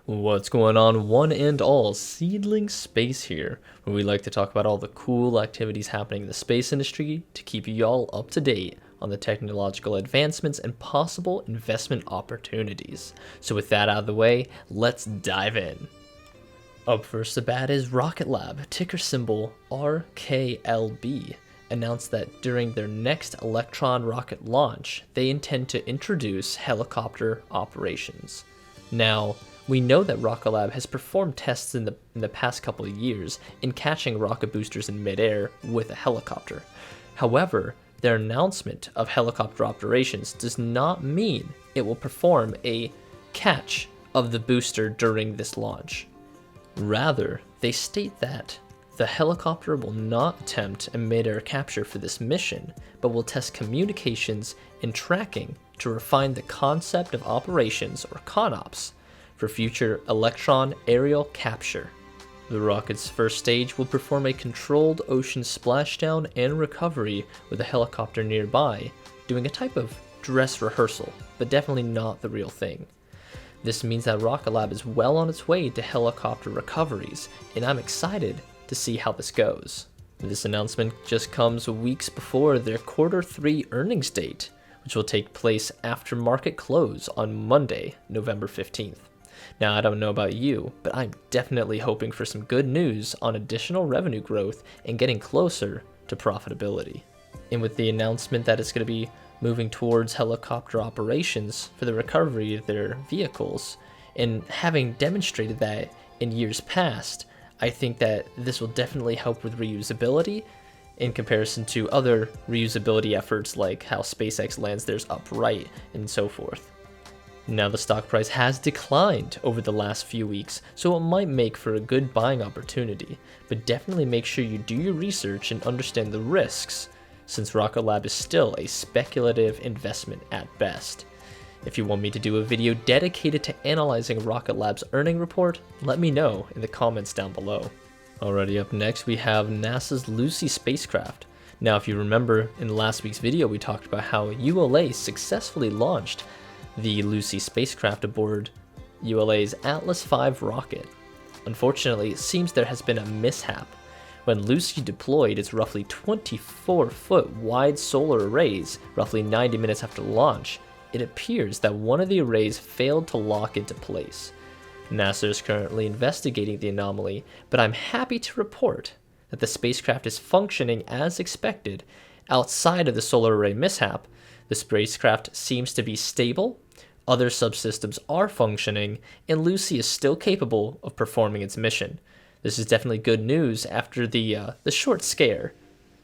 What's going on, one and all? Seedling Space here, where we like to talk about all the cool activities happening in the space industry to keep y'all up to date on the technological advancements and possible investment opportunities. So with that out of the way, let's dive in. Up first the bat is Rocket Lab, ticker symbol RKLB, announced that during their next Electron rocket launch, they intend to introduce helicopter operations. Now, we know that Rocket Lab has performed tests in the past couple of years in catching rocket boosters in midair with a helicopter. However, their announcement of helicopter operations does not mean it will perform a catch of the booster during this launch. Rather, they state that the helicopter will not attempt a midair capture for this mission, but will test communications and tracking to refine the concept of operations, or CONOPS, for future Electron aerial capture. The rocket's first stage will perform a controlled ocean splashdown and recovery with a helicopter nearby, doing a type of dress rehearsal, but definitely not the real thing. This means that Rocket Lab is well on its way to helicopter recoveries, and I'm excited to see how this goes. This announcement just comes weeks before their Q3 earnings date, which will take place after market close on Monday, November 15th. Now, I don't know about you, but I'm definitely hoping for some good news on additional revenue growth and getting closer to profitability. And with the announcement that it's going to be moving towards helicopter operations for the recovery of their vehicles, and having demonstrated that in years past, I think that this will definitely help with reusability in comparison to other reusability efforts like how SpaceX lands theirs upright and so forth. Now, the stock price has declined over the last few weeks, so it might make for a good buying opportunity, but definitely make sure you do your research and understand the risks, since Rocket Lab is still a speculative investment at best. If you want me to do a video dedicated to analyzing Rocket Lab's earnings report, let me know in the comments down below. Alrighty, up next we have NASA's Lucy spacecraft. Now, if you remember in last week's video, we talked about how ULA successfully launched the Lucy spacecraft aboard ULA's Atlas V rocket. Unfortunately, it seems there has been a mishap. When Lucy deployed its roughly 24-foot wide solar arrays roughly 90 minutes after launch, it appears that one of the arrays failed to lock into place. NASA is currently investigating the anomaly, but I'm happy to report that the spacecraft is functioning as expected. Outside of the solar array mishap, the spacecraft seems to be stable, other subsystems are functioning, and Lucy is still capable of performing its mission. This is definitely good news after the short scare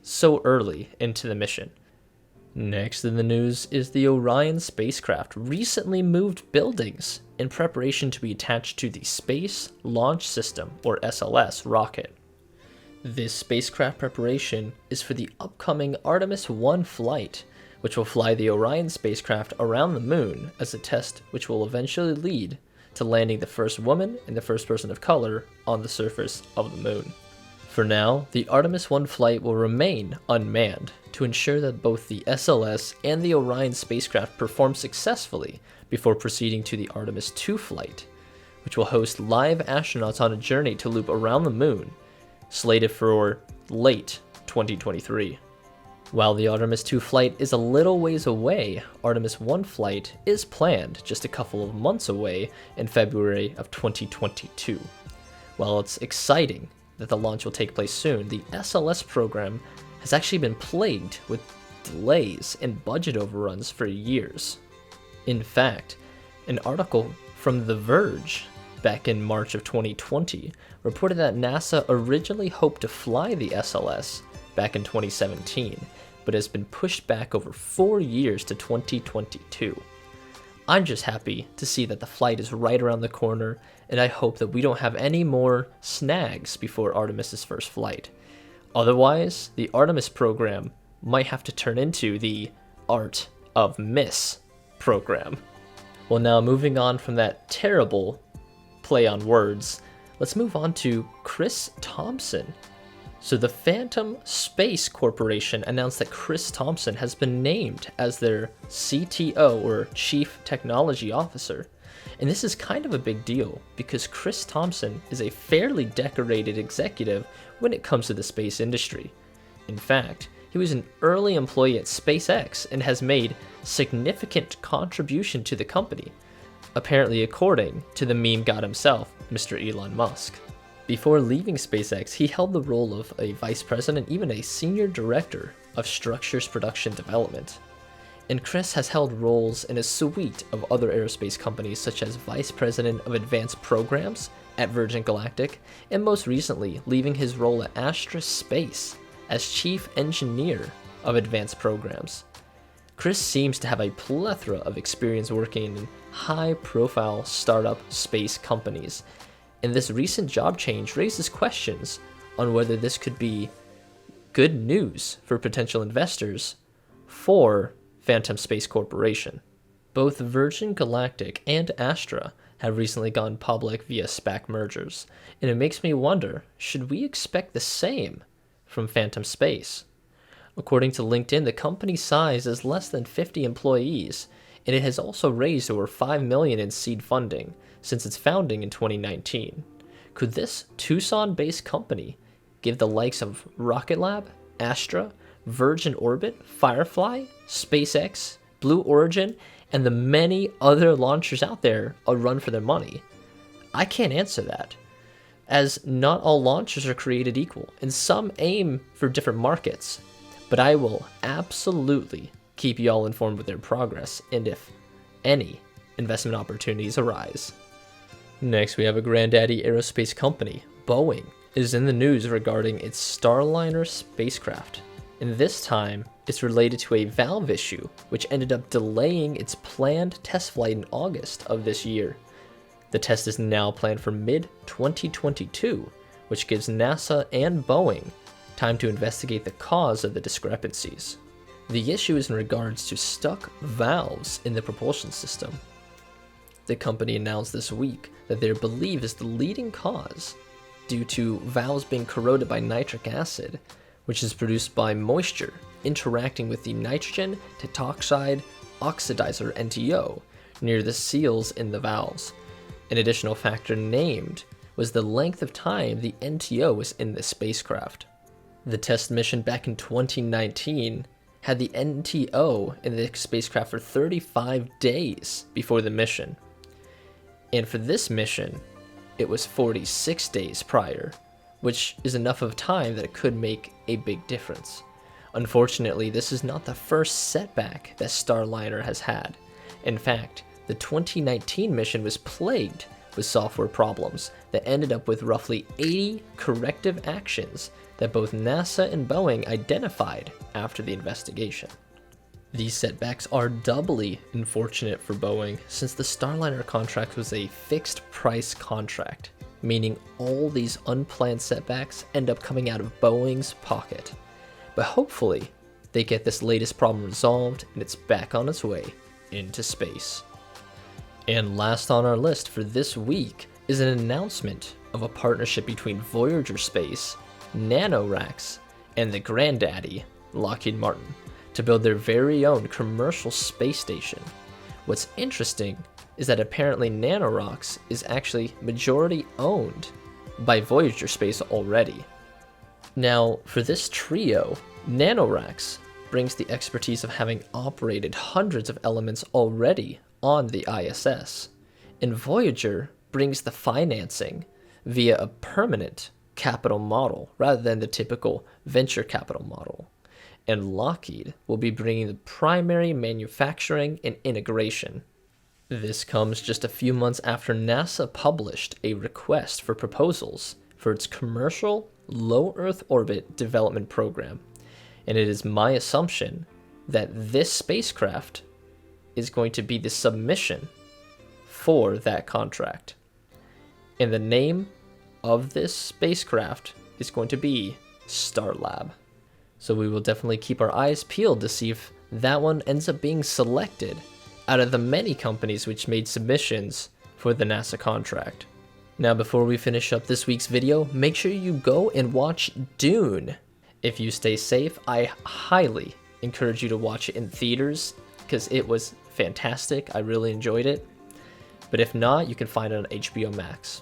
so early into the mission. Next in the news is the Orion spacecraft recently moved buildings in preparation to be attached to the Space Launch System, or SLS, rocket. This spacecraft preparation is for the upcoming Artemis 1 flight, which will fly the Orion spacecraft around the moon as a test which will eventually lead to landing the first woman and the first person of color on the surface of the moon. For now, the Artemis 1 flight will remain unmanned to ensure that both the SLS and the Orion spacecraft perform successfully before proceeding to the Artemis 2 flight, which will host live astronauts on a journey to loop around the moon, slated for late 2023. While the Artemis 2 flight is a little ways away, Artemis 1 flight is planned just a couple of months away in February of 2022. While it's exciting that the launch will take place soon, the SLS program has actually been plagued with delays and budget overruns for years. In fact, an article from The Verge back in March of 2020 reported that NASA originally hoped to fly the SLS back in 2017, but has been pushed back over 4 years to 2022. I'm just happy to see that the flight is right around the corner, and I hope that we don't have any more snags before Artemis's first flight. Otherwise, the Artemis program might have to turn into the Art of Miss program. Well, now moving on from that terrible play on words, let's move on to Chris Thompson. So the Phantom Space Corporation announced that Chris Thompson has been named as their CTO, or Chief Technology Officer. And this is kind of a big deal because Chris Thompson is a fairly decorated executive when it comes to the space industry. In fact, he was an early employee at SpaceX and has made significant contribution to the company, apparently according to the meme god himself, Mr. Elon Musk. Before leaving SpaceX, he held the role of a vice president, even a senior director of structures production development. And Chris has held roles in a suite of other aerospace companies such as vice president of advanced programs at Virgin Galactic, and most recently leaving his role at Astra Space as chief engineer of advanced programs. Chris seems to have a plethora of experience working in high-profile startup space companies, and this recent job change raises questions on whether this could be good news for potential investors for Phantom Space Corporation. Both Virgin Galactic and Astra have recently gone public via SPAC mergers, and it makes me wonder, should we expect the same from Phantom Space? According to LinkedIn, the company's size is less than 50 employees, and it has also raised over $5 million in seed funding since its founding in 2019. Could this Tucson-based company give the likes of Rocket Lab, Astra, Virgin Orbit, Firefly, SpaceX, Blue Origin, and the many other launchers out there a run for their money? I can't answer that, as not all launchers are created equal, and some aim for different markets. But I will absolutely keep you all informed with their progress, and if any investment opportunities arise. Next, we have a granddaddy aerospace company, Boeing, is in the news regarding its Starliner spacecraft. And this time, it's related to a valve issue, which ended up delaying its planned test flight in August of this year. The test is now planned for mid-2022, which gives NASA and Boeing time to investigate the cause of the discrepancies. The issue is in regards to stuck valves in the propulsion system. The company announced this week that they believe is the leading cause due to valves being corroded by nitric acid, which is produced by moisture interacting with the nitrogen tetroxide oxidizer NTO near the seals in the valves. An additional factor named was the length of time the NTO was in the spacecraft. The test mission back in 2019 had the NTO in the spacecraft for 35 days before the mission. And for this mission, it was 46 days prior, which is enough of time that it could make a big difference. Unfortunately, this is not the first setback that Starliner has had. In fact, the 2019 mission was plagued with software problems that ended up with roughly 80 corrective actions that both NASA and Boeing identified after the investigation. These setbacks are doubly unfortunate for Boeing since the Starliner contract was a fixed price contract, meaning all these unplanned setbacks end up coming out of Boeing's pocket. But hopefully, they get this latest problem resolved and it's back on its way into space. And last on our list for this week is an announcement of a partnership between Voyager Space, Nanoracks, and the granddaddy, Lockheed Martin, to build their very own commercial space station. What's interesting is that apparently Nanoracks is actually majority owned by Voyager Space already. Now, for this trio, Nanoracks brings the expertise of having operated hundreds of elements already on the ISS, and Voyager brings the financing via a permanent capital model rather than the typical venture capital model. And Lockheed will be bringing the primary manufacturing and integration. This comes just a few months after NASA published a request for proposals for its commercial low Earth orbit development program. And it is my assumption that this spacecraft is going to be the submission for that contract. And the name of this spacecraft is going to be Starlab. So we will definitely keep our eyes peeled to see if that one ends up being selected out of the many companies which made submissions for the NASA contract. Now, before we finish up this week's video, make sure you go and watch Dune. If you stay safe, I highly encourage you to watch it in theaters because it was fantastic. I really enjoyed it. but if not, you can find it on HBO Max.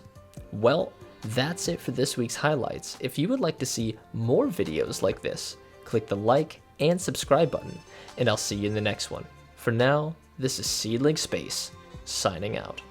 Well, that's it for this week's highlights. If you would like to see more videos like this, click the like and subscribe button, and I'll see you in the next one. For now, this is Seedling Space, signing out.